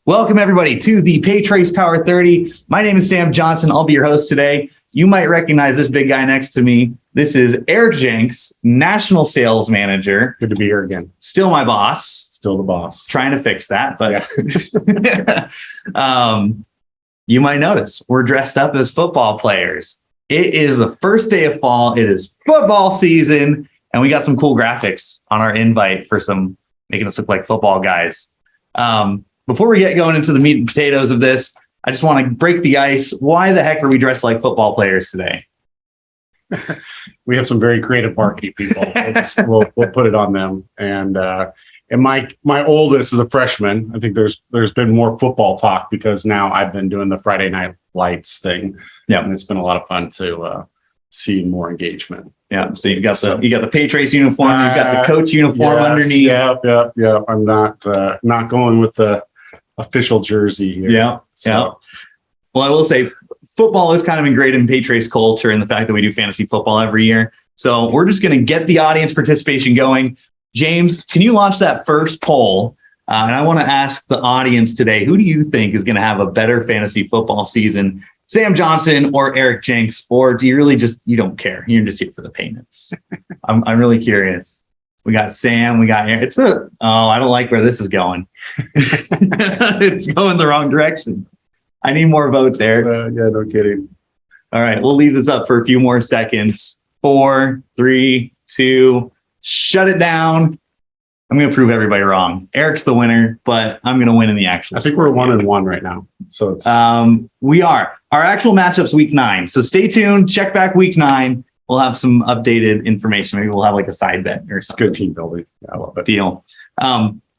Welcome, everybody, to the Paytrace Power30. My name is Sam Johnson. I'll be your host today. You might recognize this big guy next to me. This is Eric Jenks, National Sales Manager. Good to be here again. Still my boss. Still the boss. Trying to fix that, but you might notice we're dressed up as football players. It is the first day of fall. It is football season, and we got some cool graphics on our invite for making us look like football guys. Before we get going into the meat and potatoes of this, I just want to break the ice. Why the heck are we dressed like football players today? We have some very creative marketing people. We'll put it on them. And my oldest is a freshman. I think there's been more football talk because now I've been doing the Friday Night Lights thing. Yeah, and it's been a lot of fun to see more engagement. Yeah, so you got the Paytrace uniform, you've got the coach uniform underneath. Yeah. I'm not going with the official jersey here. Yeah. Well, I will say football is kind of ingrained in Paytrace culture and the fact that we do fantasy football every year. So we're just going to get the audience participation going. James, can you launch that first poll? And I want to ask the audience today, who do you think is going to have a better fantasy football season? Sam Johnson or Eric Jenks, or do you really you don't care? You're just here for the payments. I'm really curious. We got Sam, we got Eric. I don't like where this is going. It's going the wrong direction. I need more votes, Eric. Yeah, no kidding. All right, we'll leave this up for a few more seconds. 4, 3, 2, shut it down. I'm going to prove everybody wrong. Eric's the winner, but I'm going to win in the actual. I think we're 1-1 right now. So it's we are. Our actual matchup's week 9. So stay tuned. Check back week 9. We'll have some updated information. Maybe we'll have like a side bet or something. Good team building. Yeah, I love it. Deal.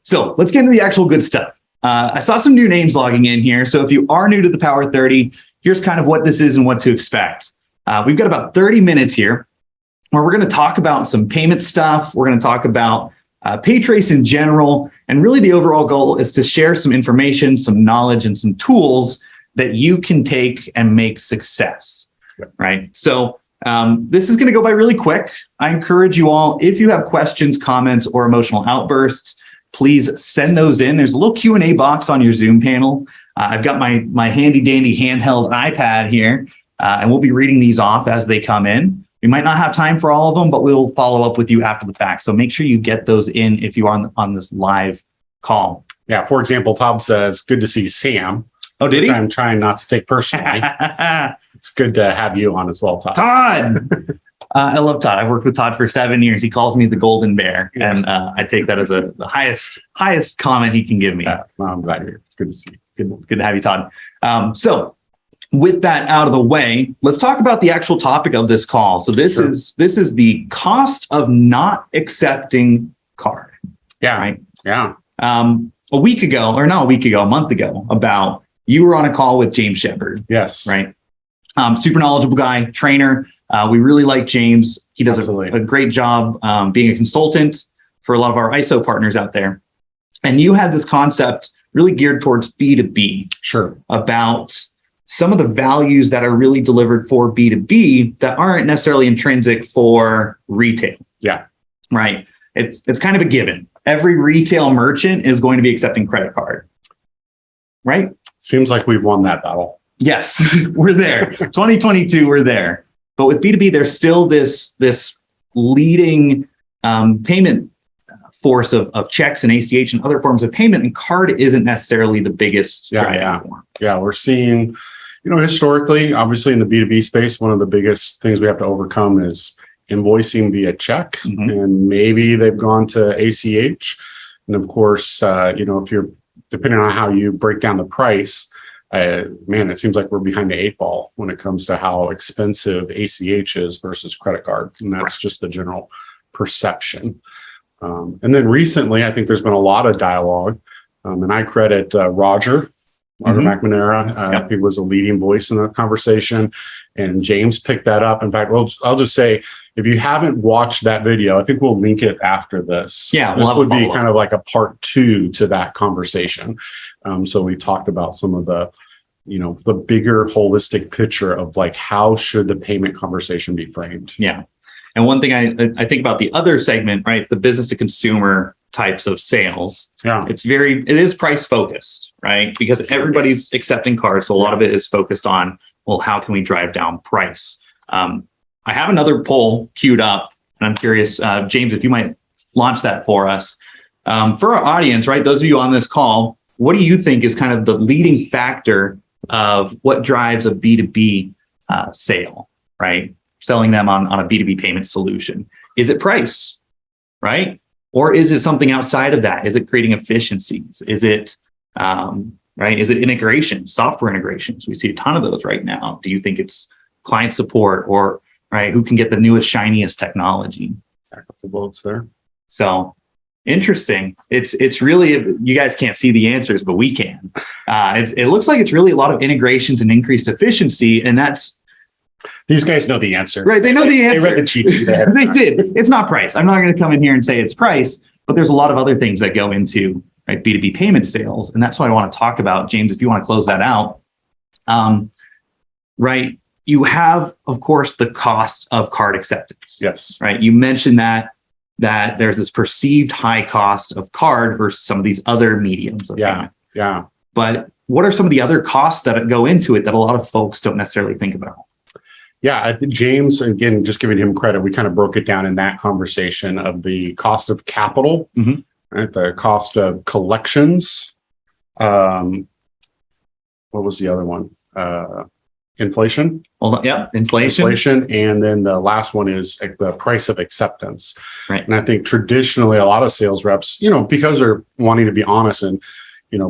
So let's get into the actual good stuff. I saw some new names logging in here. So if you are new to the Power30, here's kind of what this is and what to expect. We've got about 30 minutes here where we're going to talk about some payment stuff. We're going to talk about Paytrace in general. And really the overall goal is to share some information, some knowledge, and some tools that you can take and make success. Right? So this is going to go by really quick. I encourage you all, if you have questions, comments, or emotional outbursts, please send those in. There's a little Q&A box on your Zoom panel. I've got my handy dandy handheld iPad here, and we'll be reading these off as they come in. We might not have time for all of them, but we'll follow up with you after the fact. So make sure you get those in if you are on this live call. Yeah. For example, Todd says, "Good to see Sam." Oh, did he? I'm trying not to take personally. It's good to have you on as well, Todd. Todd! I love Todd. I've worked with Todd for 7 years. He calls me the Golden Bear, and I take that as the highest comment he can give me. I'm glad you're here. It's good to see you. Good to have you, Todd. So with that out of the way, let's talk about the actual topic of this call. So this is the cost of not accepting card. Yeah. Right. Yeah. A month ago, about you were on a call with James Shepard. Yes. Right. Super knowledgeable guy, trainer. We really like James. He does a great job being a consultant for a lot of our ISO partners out there. And you had this concept really geared towards B2B. Sure. About some of the values that are really delivered for B2B that aren't necessarily intrinsic for retail. Yeah. Right. It's kind of a given. Every retail merchant is going to be accepting credit card. Right? Seems like we've won that battle. Yes, we're there. 2022, we're there. But with B2B, there's still this leading payment force of checks and ACH and other forms of payment, and card isn't necessarily the biggest. Yeah. We're seeing, historically, obviously in the B2B space, one of the biggest things we have to overcome is invoicing via check, and maybe they've gone to ACH. And of course, if you're depending on how you break down the price, it seems like we're behind the 8 ball when it comes to how expensive ACH is versus credit card. And that's just the general perception. And then recently, I think there's been a lot of dialogue, and I credit Roger McNamara. He was a leading voice in the conversation, and James picked that up. In fact, I'll just say, if you haven't watched that video, I think we'll link it after this. Yeah, this would be kind of like a part 2 to that conversation. So we talked about some of the, the bigger holistic picture of like, how should the payment conversation be framed? Yeah. And one thing I think about the other segment, right? The business to consumer types of sales. Yeah. It is price focused, right? Because everybody's accepting cards. So a lot of it is focused on, well, how can we drive down price? I have another poll queued up, and I'm curious, James, if you might launch that for us. For our audience, right? Those of you on this call, what do you think is kind of the leading factor of what drives a B2B sale, right? Selling them on a B2B payment solution. Is it price, right? Or is it something outside of that? Is it creating efficiencies? Is it, right? Is it integration, software integrations? We see a ton of those right now. Do you think it's client support or, right, who can get the newest, shiniest technology? A couple votes there. So interesting. It's really, you guys can't see the answers, but we can. It looks like it's really a lot of integrations and increased efficiency. And these guys know the answer. Right. They know the answer. They read the cheat sheet. They did. It's not price. I'm not going to come in here and say it's price, but there's a lot of other things that go into, right, B2B payment sales. And that's what I want to talk about. James, if you want to close that out. Right. You have, of course, the cost of card acceptance. Yes. Right. You mentioned that there's this perceived high cost of card versus some of these other mediums of payment. Yeah. But what are some of the other costs that go into it that a lot of folks don't necessarily think about? Yeah, I think James, again, just giving him credit, we kind of broke it down in that conversation of the cost of capital, right? The cost of collections. What was the other one? Inflation. Inflation. And then the last one is like the price of acceptance. Right. And I think traditionally a lot of sales reps, because they're wanting to be honest and,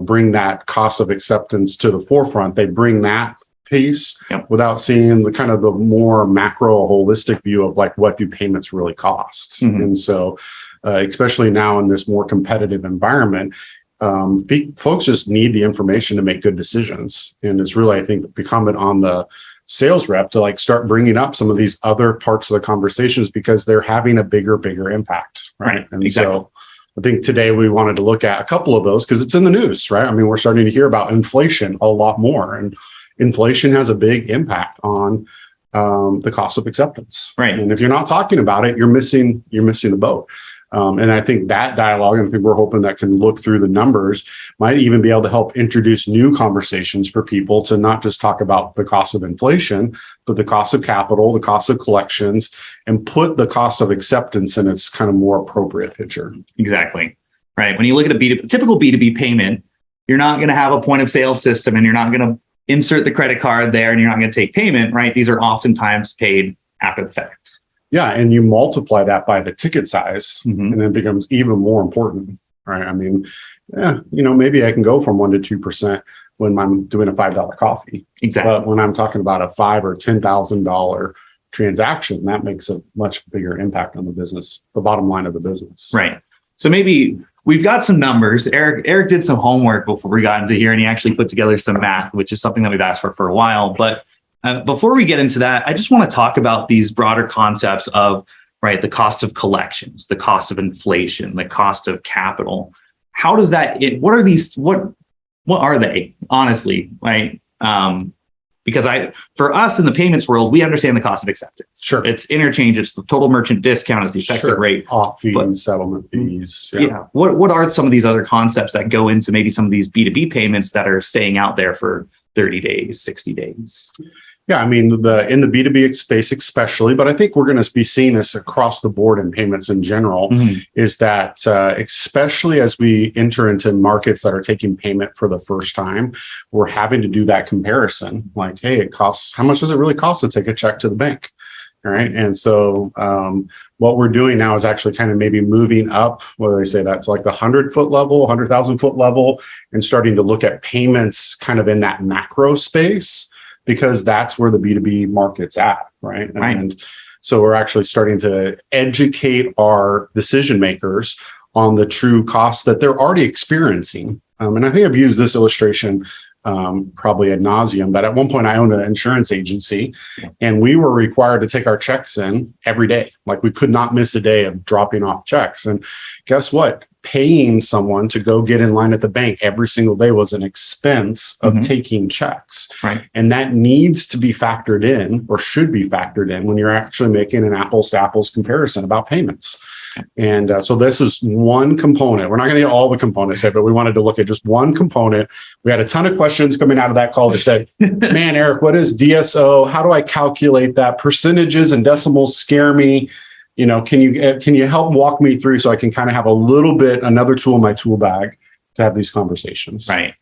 bring that cost of acceptance to the forefront, they bring that piece without seeing the kind of the more macro holistic view of like, what do payments really cost? And so, especially now in this more competitive environment, folks just need the information to make good decisions. And it's really, I think, incumbent on the sales rep to like start bringing up some of these other parts of the conversations because they're having a bigger impact. Right. And exactly. So I think today we wanted to look at a couple of those because it's in the news, right? I mean, we're starting to hear about inflation a lot more, and inflation has a big impact on the cost of acceptance. Right. And if you're not talking about it, you're missing the boat. And I think that dialogue, and I think we're hoping that can look through the numbers, might even be able to help introduce new conversations for people to not just talk about the cost of inflation, but the cost of capital, the cost of collections, and put the cost of acceptance in its kind of more appropriate picture. Exactly. Right. When you look at a typical B2B payment, you're not going to have a point of sale system and you're not going to insert the credit card there and you're not going to take payment, right? These are oftentimes paid after the fact. Yeah, and you multiply that by the ticket size, and it becomes even more important, right? I mean, maybe I can go from 1% to 2% when I'm doing a $5 coffee. Exactly. But when I'm talking about a $5,000 or $10,000 transaction, that makes a much bigger impact on the business, the bottom line of the business. Right. So maybe we've got some numbers. Eric did some homework before we got into here, and he actually put together some math, which is something that we've asked for a while. But before we get into that, I just want to talk about these broader concepts of, right, the cost of collections, the cost of inflation, the cost of capital. How does that, what are these, what are they, honestly, right? Because for us in the payments world, we understand the cost of acceptance. Sure. It's interchange, it's the total merchant discount is the effective rate. Off fees, settlement fees. Yeah. What are some of these other concepts that go into maybe some of these B2B payments that are staying out there for 30 days, 60 days? Yeah, I mean, in the B2B space especially, but I think we're going to be seeing this across the board in payments in general, is that especially as we enter into markets that are taking payment for the first time, we're having to do that comparison. Like, hey, how much does it really cost to take a check to the bank? All right. And so what we're doing now is actually kind of maybe moving up, what do they say, that's like the 100-foot level, 100,000-foot level, and starting to look at payments kind of in that macro space, because that's where the B2B market's at, right? And so we're actually starting to educate our decision makers on the true costs that they're already experiencing. And I think I've used this illustration probably ad nauseum, but at one point I owned an insurance agency and we were required to take our checks in every day. Like we could not miss a day of dropping off checks. And guess what? paying someone to go get in line at the bank every single day was an expense of taking checks. Right. And that needs to be factored in, or should be factored in, when you're actually making an apples to apples comparison about payments. And so this is one component. We're not going to get all the components here, but we wanted to look at just one component. We had a ton of questions coming out of that call that said, man, Eric, what is DSO? How do I calculate that? Percentages and decimals scare me. You know, can you help walk me through so I can kind of have a little bit, another tool in my tool bag to have these conversations? Right.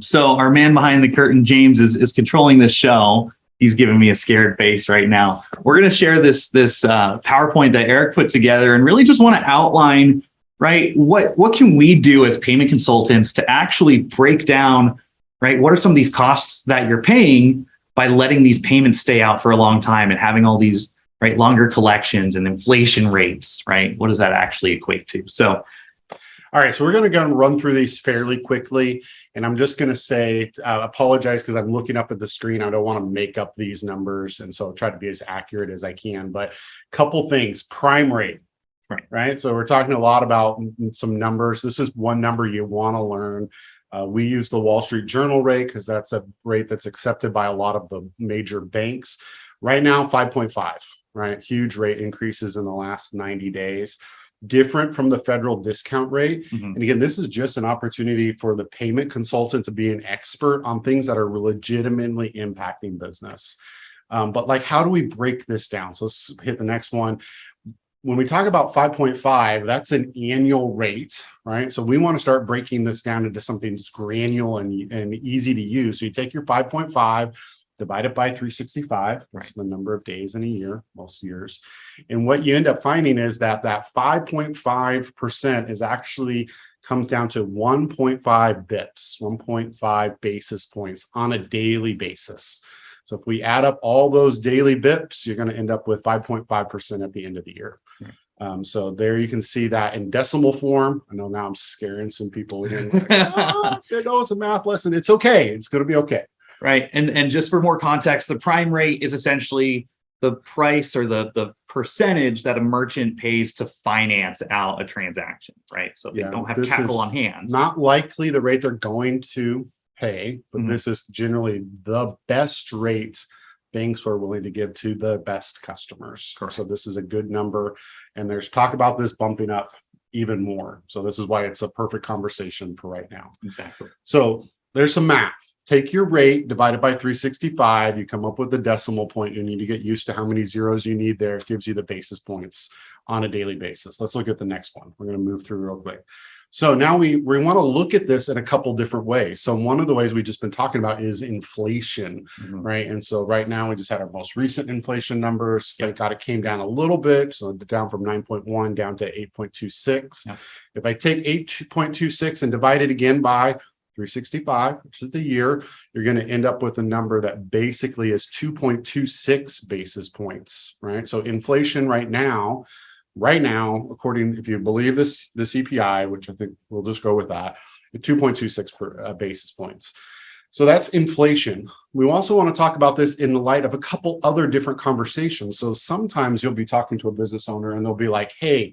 So our man behind the curtain, James, is controlling this show. He's giving me a scared face right now. We're going to share this PowerPoint that Eric put together, and really just want to outline, right, what can we do as payment consultants to actually break down, right, what are some of these costs that you're paying by letting these payments stay out for a long time and having all these, right, longer collections and inflation rates, right? What does that actually equate to? So, all right, so we're going to go and run through these fairly quickly. And I'm just going to say, apologize because I'm looking up at the screen. I don't want to make up these numbers. And so I'll try to be as accurate as I can. But a couple things, prime rate, right? So we're talking a lot about some numbers. This is one number you want to learn. We use the Wall Street Journal rate because that's a rate that's accepted by a lot of the major banks. Right now, 5.5, right? Huge rate increases in the last 90 days. Different from the federal discount rate. And again, this is just an opportunity for the payment consultant to be an expert on things that are legitimately impacting business. But like, how do we break this down? So let's hit the next one. When we talk about 5.5, that's an annual rate, right? So we want to start breaking this down into something that's granular and easy to use. So you take your 5.5, divide it by 365, that's the number of days in a year, most years. And what you end up finding is that 5.5% is actually comes down to 1.5 bips, 1.5 basis points on a daily basis. So if we add up all those daily bips, you're going to end up with 5.5% at the end of the year. So there you can see that in decimal form. I know now I'm scaring some people again. Like, it's a math lesson. It's okay. It's going to be okay. Right. And just for more context, the prime rate is essentially the price or the percentage that a merchant pays to finance out a transaction, right? So if they don't have capital on hand. Not likely the rate they're going to pay, but this is generally the best rate banks are willing to give to the best customers. Correct. So this is a good number. And there's talk about this bumping up even more. So this is why it's a perfect conversation for right now. Exactly. So there's some math. Take your rate, divide it by 365. You come up with the decimal point. You need to get used to how many zeros you need there. It gives you the basis points on a daily basis. Let's look at the next one. We're going to move through real quick. So now we want to look at this in a couple different ways. So one of the ways we've just been talking about is inflation, right? And so right now we just had our most recent inflation numbers. Thank God it came down a little bit. So down from 9.1 down to 8.26. If I take 8.26 and divide it again by 365, which is the year, you're going to end up with a number that basically is 2.26 basis points, right? So inflation right now, according, if you believe the CPI, which I think we'll just go with that, at 2.26 basis points. So that's inflation. We also want to talk about this in the light of a couple other different conversations. So sometimes you'll be talking to a business owner and they'll be like, hey,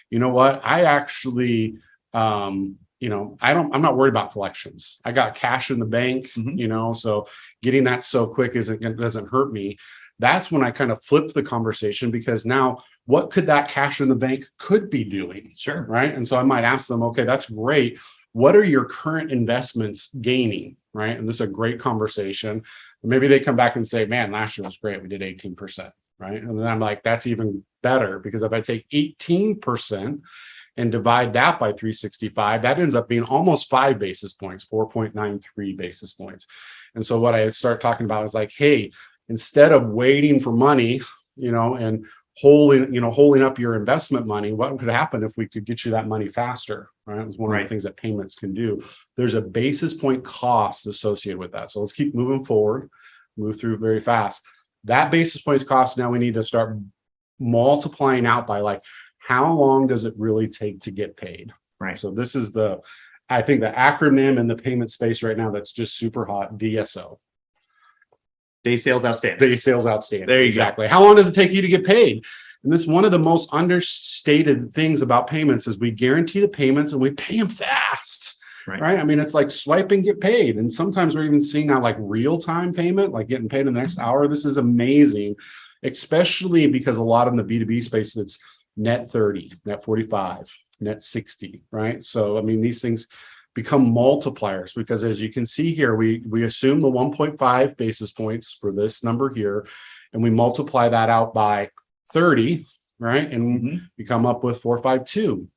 you know what? I actually, I'm not worried about collections. I got cash in the bank, so getting that so quick doesn't hurt me. That's when I kind of flip the conversation, because now what could that cash in the bank could be doing? Sure. Right. And so I might ask them, okay, that's great. What are your current investments gaining? Right. And this is a great conversation. Maybe they come back and say, man, last year was great. We did 18%. Right. And then I'm like, that's even better, because if I take 18% and divide that by 365, that ends up being almost 5 basis points, 4.93 basis points. And so what I start talking about is like, hey, instead of waiting for money, and holding up your investment money, what could happen if we could get you that money faster? Right. It's one of the things that payments can do. There's a basis point cost associated with that. So let's keep moving forward, move through very fast. That basis points cost, now we need to start multiplying out by like, how long does it really take to get paid? Right. So this is I think the acronym in the payment space right now that's just super hot, DSO. Day sales outstanding. Day sales outstanding. There you exactly. Go. How long does it take you to get paid? And this one of the most understated things about payments is we guarantee the payments and we pay them fast. Right. I mean, it's like swipe and get paid. And sometimes we're even seeing now like real-time payment, like getting paid in the next hour. This is amazing, especially because a lot in the B2B space, it's net 30, net 45, net 60, right? So, I mean, these things become multipliers because as you can see here, we assume the 1.5 basis points for this number here, and we multiply that out by 30, right? And we come up with 452.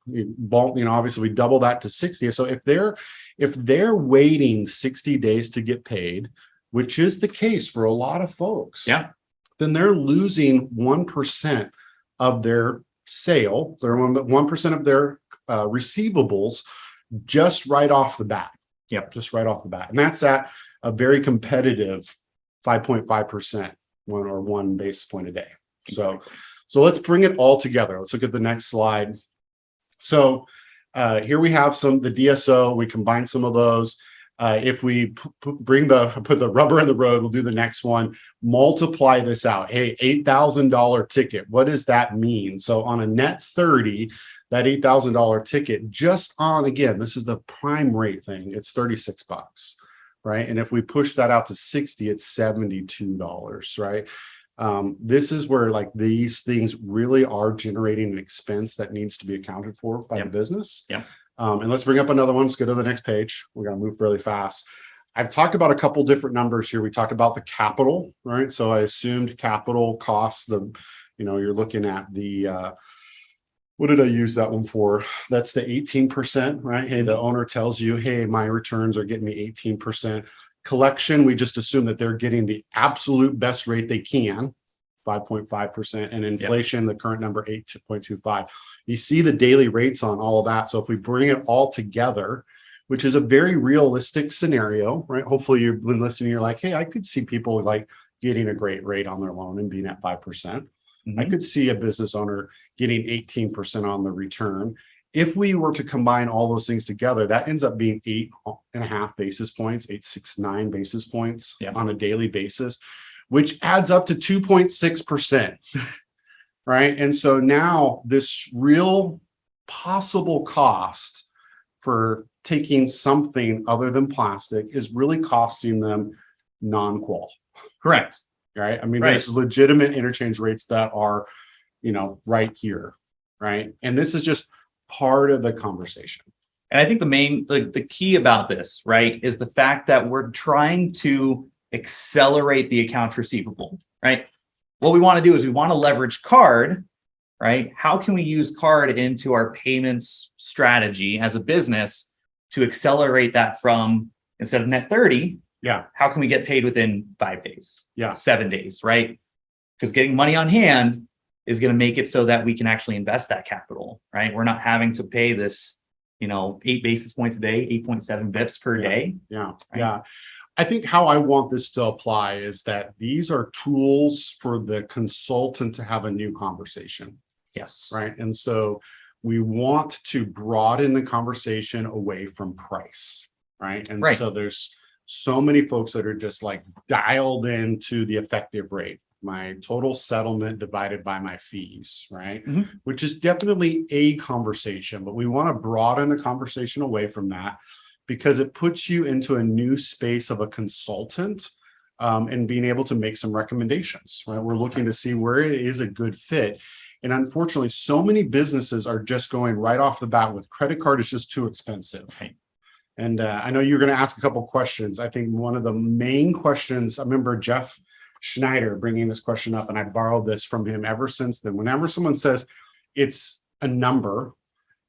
Obviously we double that to 60. So if they're waiting 60 days to get paid, which is the case for a lot of folks, then they're losing 1% of their sale, they're 1% of their receivables just right off the bat. Just right off the bat. And that's at a very competitive 5.5% one basis point a day. So let's bring it all together. Let's look at the next slide. So here we have the DSO. We combine some of those. If we put the rubber in the road, we'll do the next one. Multiply this out. Hey, $8,000 ticket. What does that mean? So on a net 30, that $8,000 ticket, just on, again, this is the prime rate thing. It's $36, right? And if we push that out to 60, it's $72, right? This is where like these things really are generating an expense that needs to be accounted for by the business. And let's bring up another one. Let's go to the next page. We're going to move really fast. I've talked about a couple different numbers here. We talked about the capital, right? So I assumed capital costs, you're looking at the, what did I use that one for? That's the 18%, right? Hey, the owner tells you, hey, my returns are getting me 18%. Collection, we just assume that they're getting the absolute best rate they can, 5.5%, and inflation, the current number 8.25. You see the daily rates on all of that. So if we bring it all together, which is a very realistic scenario, right? Hopefully you've been listening, you're like, hey, I could see people like getting a great rate on their loan and being at 5%. I could see a business owner getting 18% on the return. If we were to combine all those things together, that ends up being 8.5 basis points, 869 basis points on a daily basis, which adds up to 2.6%, right? And so now this real possible cost for taking something other than plastic is really costing them non-qual. Correct. Right? I mean, there's legitimate interchange rates that are, right here, right? And this is just part of the conversation. And I think the key about this, right, is the fact that we're trying to accelerate the accounts receivable, right? What we want to do is we want to leverage card, right? How can we use card into our payments strategy as a business to accelerate that from, instead of net 30, how can we get paid within 5 days? 7 days, right? Because getting money on hand is going to make it so that we can actually invest that capital, right? We're not having to pay this, 8 basis points a day, 8.7 bips per day. I think how I want this to apply is that these are tools for the consultant to have a new conversation. Right. And so we want to broaden the conversation away from price. Right. And so there's so many folks that are just like dialed into the effective rate, my total settlement divided by my fees, right? Which is definitely a conversation, but we want to broaden the conversation away from that because it puts you into a new space of a consultant and being able to make some recommendations, right? We're looking to see where it is a good fit. And unfortunately, so many businesses are just going right off the bat with credit card is just too expensive. And I know you're going to ask a couple questions. I think one of the main questions, I remember Jeff Schneider bringing this question up, and I borrowed this from him ever since then. Whenever someone says it's a number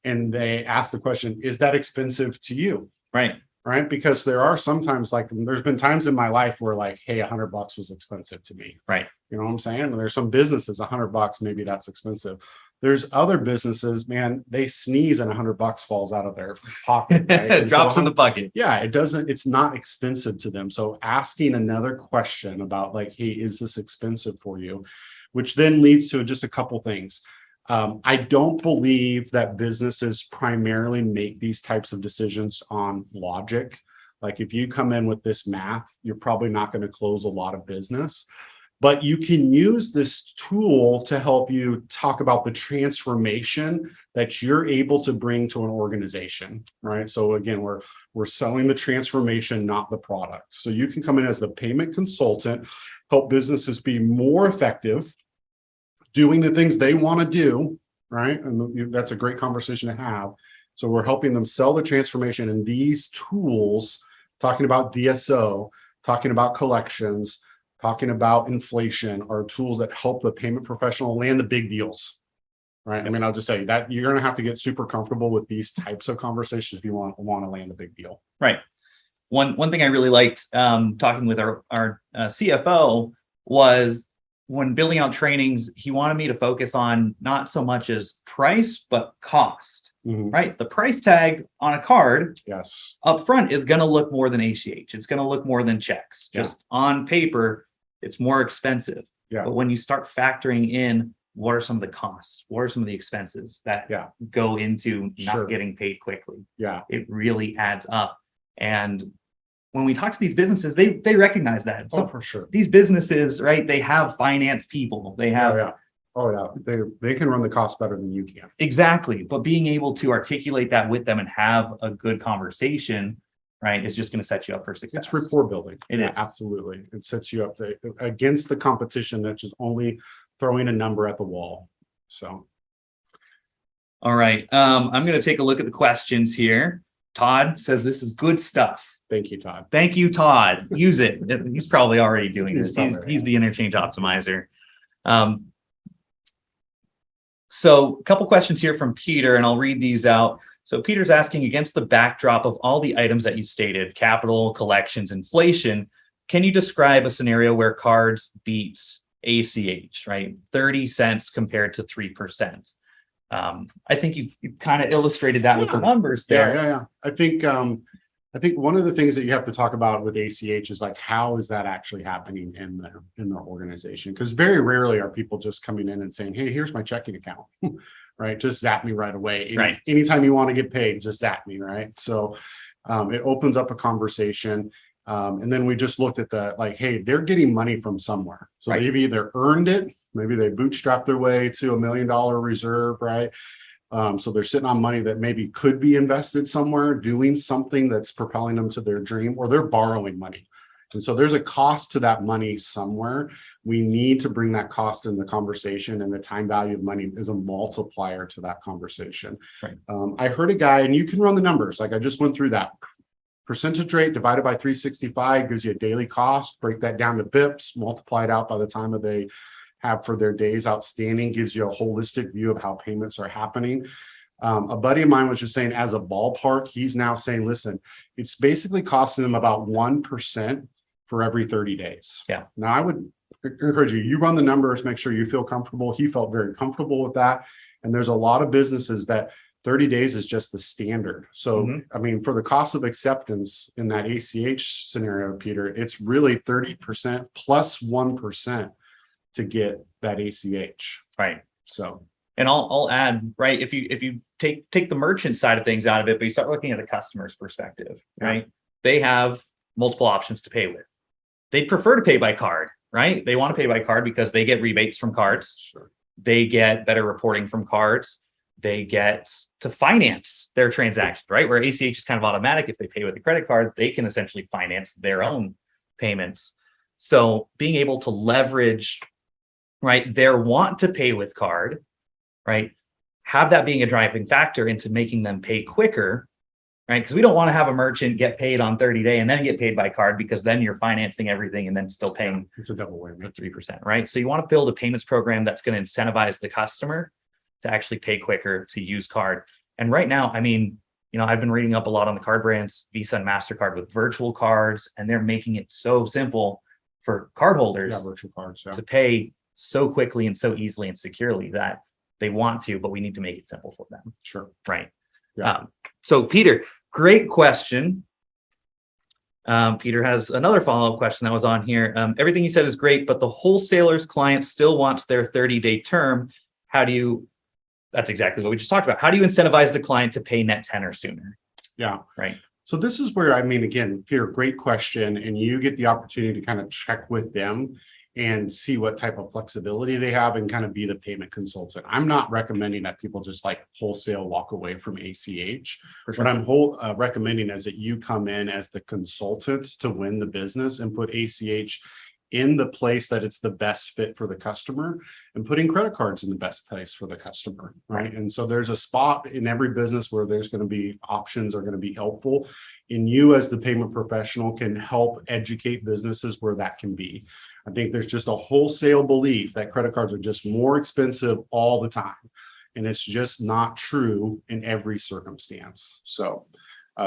and they ask the question, is that expensive to you? Right. Because there are sometimes like, there's been times in my life where like, hey, $100 was expensive to me. You know what I'm saying? And there's some businesses, $100, maybe that's expensive. There's other businesses, man, they sneeze and $100 falls out of their pocket. Right? Drops in the bucket. It's not expensive to them. So asking another question about like, hey, is this expensive for you? Which then leads to just a couple things. I don't believe that businesses primarily make these types of decisions on logic. Like if you come in with this math, you're probably not going to close a lot of business. But you can use this tool to help you talk about the transformation that you're able to bring to an organization, right? So again, we're selling the transformation, not the product. So you can come in as the payment consultant, help businesses be more effective, doing the things they want to do, right? And that's a great conversation to have. So we're helping them sell the transformation, and these tools, talking about DSO, talking about collections, talking about inflation, are tools that help the payment professional land the big deals, right? I mean, I'll just say that you're going to have to get super comfortable with these types of conversations if you want to land a big deal. Right. One thing I really liked talking with our CFO was when building out trainings, he wanted me to focus on not so much as price, but cost. Right? The price tag on a card, yes, up front is going to look more than ACH. It's going to look more than checks. Just on paper, it's more expensive. Yeah. But when you start factoring in what are some of the costs, what are some of the expenses that go into not getting paid quickly, it really adds up. And when we talk to these businesses, they recognize that. So for sure, these businesses, right? They have finance people. They have. Oh yeah, they can run the cost better than you can. Exactly. But being able to articulate that with them and have a good conversation, right, is just going to set you up for success. It's rapport building. It is. Absolutely. It sets you up against the competition that's just only throwing a number at the wall. So. All right. I'm going to take a look at the questions here. Todd says this is good stuff. Thank you, Todd. Thank you, Todd. Use it. He's probably already doing this. He's the interchange optimizer. So a couple questions here from Peter, and I'll read these out. So Peter's asking, against the backdrop of all the items that you stated, capital, collections, inflation, can you describe a scenario where cards beats ACH, right? 30 cents compared to 3%. I think you kind of illustrated that with the numbers there. Yeah. I think one of the things that you have to talk about with ACH is like, how is that actually happening in their organization? Because very rarely are people just coming in and saying, hey, here's my checking account, right? Just zap me right away. Right. Anytime you want to get paid, just zap me, right? So it opens up a conversation. And then we just looked at hey, they're getting money from somewhere. So they've either earned it, maybe they bootstrapped their way to $1 million reserve, right? So they're sitting on money that maybe could be invested somewhere, doing something that's propelling them to their dream, or they're borrowing money. And so there's a cost to that money somewhere. We need to bring that cost in the conversation, and the time value of money is a multiplier to that conversation. Right. I heard a guy, and you can run the numbers. Like I just went through that. Percentage rate divided by 365 gives you a daily cost. Break that down to bips, multiply it out by the time that they have for their days outstanding, gives you a holistic view of how payments are happening. A buddy of mine was just saying, as a ballpark, he's now saying, listen, it's basically costing them about 1% for every 30 days. Yeah. Now I would encourage you run the numbers, make sure you feel comfortable. He felt very comfortable with that. And there's a lot of businesses that 30 days is just the standard. So, I mean, for the cost of acceptance in that ACH scenario, Peter, it's really 30% plus 1% to get that ACH. Right. So, and I'll add, right, if you take the merchant side of things out of it, but you start looking at the customer's perspective, right? They have multiple options to pay with. They prefer to pay by card, right? They want to pay by card because they get rebates from cards. Sure. They get better reporting from cards. They get to finance their transaction, right? Where ACH is kind of automatic. If they pay with a credit card, they can essentially finance their own payments. So being able to leverage, right, their want to pay with card, right, have that being a driving factor into making them pay quicker, right? Because we don't want to have a merchant get paid on 30-day and then get paid by card, because then you're financing everything and then still paying it's a double whammy. 3%, right? So you want to build a payments program that's going to incentivize the customer to actually pay quicker, to use card. And right now, I mean, you know, I've been reading up a lot on the card brands, Visa and MasterCard, with virtual cards, and they're making it so simple for cardholders virtual cards, to pay so quickly and so easily and securely that they want to, but we need to make it simple for them. Sure. Right. Yeah. So Peter, great question. Peter has another follow-up question that was on here. Everything you said is great, but the wholesaler's client still wants their 30-day term. That's exactly what we just talked about. How do you incentivize the client to pay net 10 or sooner? Yeah. Right. So this is where, I mean, again, Peter, great question. And you get the opportunity to kind of check with them and see what type of flexibility they have and kind of be the payment consultant. I'm not recommending that people just like wholesale walk away from ACH. What I'm recommending is that you come in as the consultant to win the business and put ACH in the place that it's the best fit for the customer, and putting credit cards in the best place for the customer, right? And so there's a spot in every business where there's going to be options are going to be helpful. And you as the payment professional can help educate businesses where that can be. I think there's just a wholesale belief that credit cards are just more expensive all the time. And it's just not true in every circumstance. So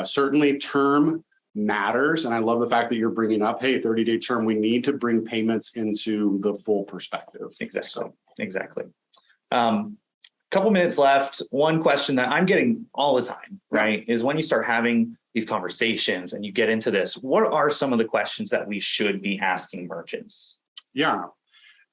certainly term matters. And I love the fact that you're bringing up, hey, 30-day term, we need to bring payments into the full perspective. Exactly. Couple minutes left. One question that I'm getting all the time, right, is when you start having these conversations and you get into this, what are some of the questions that we should be asking merchants? Yeah.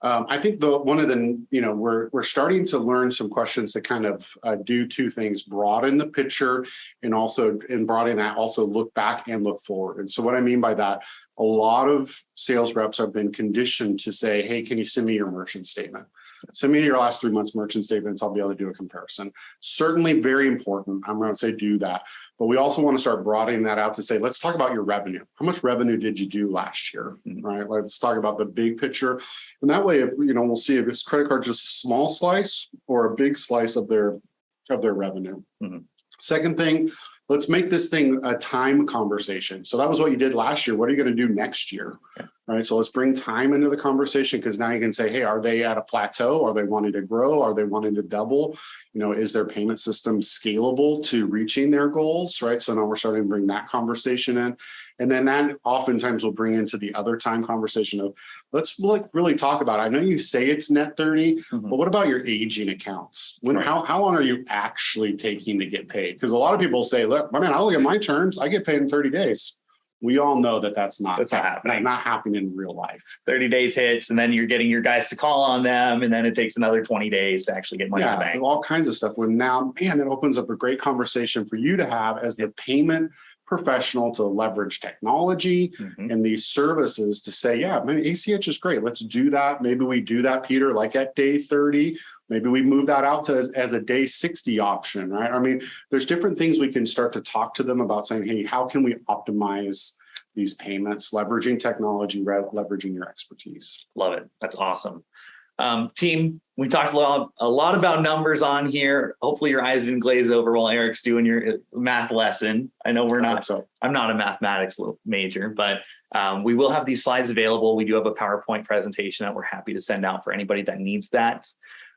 I think one of the, we're starting to learn some questions that kind of do two things: broaden the picture, and also in broadening that, also look back and look forward. And so what I mean by that, a lot of sales reps have been conditioned to say, hey, can you send me your merchant statement? Send me your last 3 months merchant statements. I'll be able to do a comparison. Certainly very important. I'm going to say do that. But we also want to start broadening that out to say, let's talk about your revenue. How much revenue did you do last year? Right? Let's talk about the big picture. And that way, if we'll see if this credit card just a small slice or a big slice of their revenue. Second thing, let's make this thing a time conversation. So that was what you did last year. What are you going to do next year? Right. So let's bring time into the conversation, because now you can say, hey, are they at a plateau? Are they wanting to grow? Are they wanting to double? Is their payment system scalable to reaching their goals? Right. So now we're starting to bring that conversation in. And then that oftentimes will bring into the other time conversation of, let's really talk about, I know you say it's net 30, but what about your aging accounts? How long are you actually taking to get paid? Because a lot of people say, look, I look at my terms, I get paid in 30 days. We all know that that's not happening. Not happening in real life. 30 days hits, and then you're getting your guys to call on them, and then it takes another 20 days to actually get money in the bank. All kinds of stuff. When now, man, that opens up a great conversation for you to have as the payment professional to leverage technology and these services to say, yeah, ACH is great. Let's do that. Maybe we do that, Peter, like at day 30. Maybe we move that out to as a day 60 option, right? There's different things we can start to talk to them about, saying, hey, how can we optimize these payments, leveraging technology, leveraging your expertise? Love it. That's awesome. Team, we talked a lot about numbers on here. Hopefully your eyes didn't glaze over while Eric's doing your math lesson. I know I'm not a mathematics major, but we will have these slides available. We do have a PowerPoint presentation that we're happy to send out for anybody that needs that.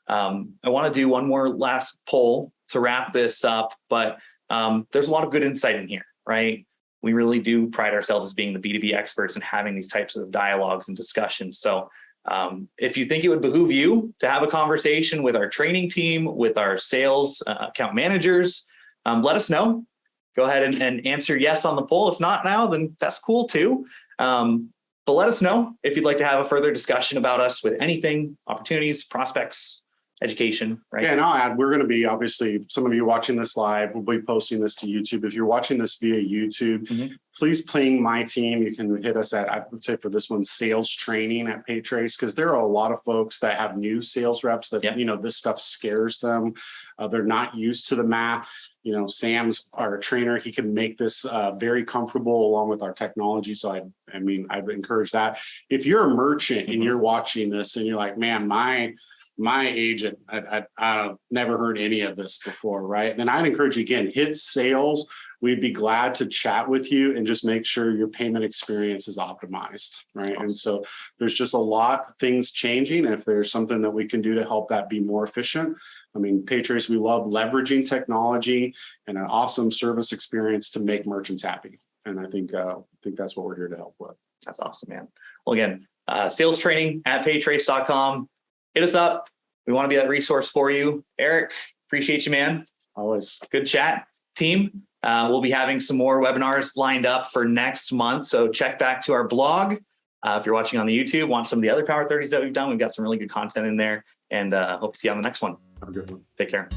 I want to do one more last poll to wrap this up, but there's a lot of good insight in here, right? We really do pride ourselves as being the B2B experts and having these types of dialogues and discussions. So if you think it would behoove you to have a conversation with our training team, with our sales account managers, let us know. Go ahead and answer yes on the poll. If not now, then that's cool too. But let us know if you'd like to have a further discussion about us with anything, opportunities, prospects, education, right? Yeah, and I'll add, we're going to be, obviously, some of you watching this live, we'll be posting this to YouTube. If you're watching this via YouTube, please ping my team. You can hit us at, I would say for this one, sales training at PayTrace, because there are a lot of folks that have new sales reps that, this stuff scares them. They're not used to the math. Sam's our trainer. He can make this very comfortable along with our technology. So I'd encourage that. If you're a merchant and you're watching this and you're like, man, my agent, I've never heard any of this before, right? Then I'd encourage you, again, hit sales. We'd be glad to chat with you and just make sure your payment experience is optimized, right? Awesome. And so there's just a lot of things changing. And if there's something that we can do to help that be more efficient, PayTrace, we love leveraging technology and an awesome service experience to make merchants happy. And I think that's what we're here to help with. That's awesome, man. Well, again, sales training at paytrace.com. Hit us up. We want to be that resource for you. Eric, appreciate you, man. Always. Good chat. Team, we'll be having some more webinars lined up for next month. So check back to our blog. If you're watching on the YouTube, watch some of the other Power 30s that we've done. We've got some really good content in there, and hope to see you on the next one. Have a good one. Take care.